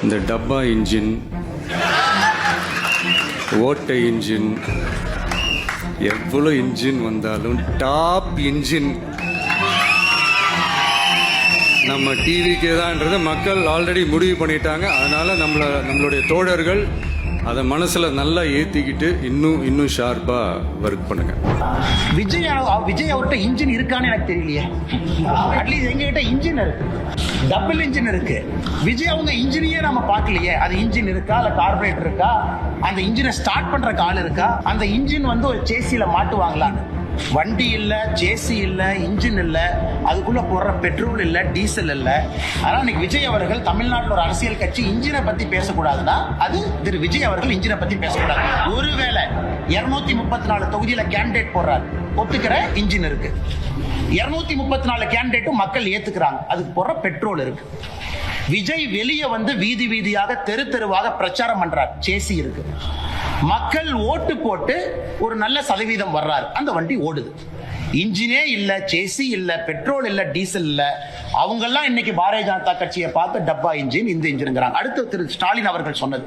இந்த டப்பா இன்ஜின், ஓட்டை இன்ஜின், எவ்வளோ இன்ஜின் வந்தாலும் டாப் இன்ஜின் நம்ம டிவிக்கே தான்ன்றதை மக்கள் ஆல்ரெடி முடிவு பண்ணிட்டாங்க. அதனால நம்மளுடைய தோழர்கள் அதை மனசுல நல்லா ஏத்திக்கிட்டு இன்னும் ஷார்ப்பா ஒர்க் பண்ணுங்க. விஜய் அவர்கிட்ட இன்ஜின் இருக்கான்னு எனக்கு தெரியலையே. அட்லீஸ்ட் எங்ககிட்ட இன்ஜின் இருக்கு, டபுள் இன்ஜின் இருக்கு. விஜய் அவங்க இன்ஜினையே நம்ம பார்க்கலையே. அது இன்ஜின் இருக்கா, இல்ல கார்பரேட்டர் இருக்கா, அந்த இன்ஜினை ஸ்டார்ட் பண்ற ஆள் இருக்கா, அந்த இன்ஜின் வந்து ஒரு சேசியில மாட்டுவாங்களான்னு. வண்டி இல்ல, சேசி இல்ல, இன்ஜின் இல்ல, அதுக்குள்ள போடுற பெட்ரோல் இல்ல, டீசல் இல்ல. ஆனா இன்னைக்கு விஜய் அவர்கள் தமிழ்நாட்டில் ஒரு அரசியல் கட்சி இன்ஜினை பத்தி பேசக்கூடாதுன்னா அது திரு விஜய் அவர்கள் இன்ஜினை பத்தி பேசக்கூடாது. ஒருவேளை 234 தொகுதியில கேண்டிடேட் போடுறாரு, ஒத்துக்கிற இன்ஜின் இருக்கு. 234 கேண்டிடேட்டும் மக்கள் ஏத்துக்கிறாங்க, அதுக்கு போடுற பெட்ரோல் இருக்கு. விஜய் வெளியே வந்து வீதி வீதியாக தெரு தெருவாக பிரச்சாரம் பண்றார், சேசி இருக்கு. மக்கள் ஓட்டு போட்டு ஒரு நல்ல சதவீதம் வர்றாரு, அந்த வண்டி ஓடுது. இன்ஜினே இல்ல, சேசி இல்ல, பெட்ரோல் இல்ல, டீசல் இல்ல. அவங்க எல்லாம் இன்னைக்கு பாரதிய ஜனதா கட்சியை பார்த்து டப்பா இன்ஜின், இந்த இன்ஜின்ங்கிறாங்க. அடுத்து திரு ஸ்டாலின் அவர்கள் சொன்னது,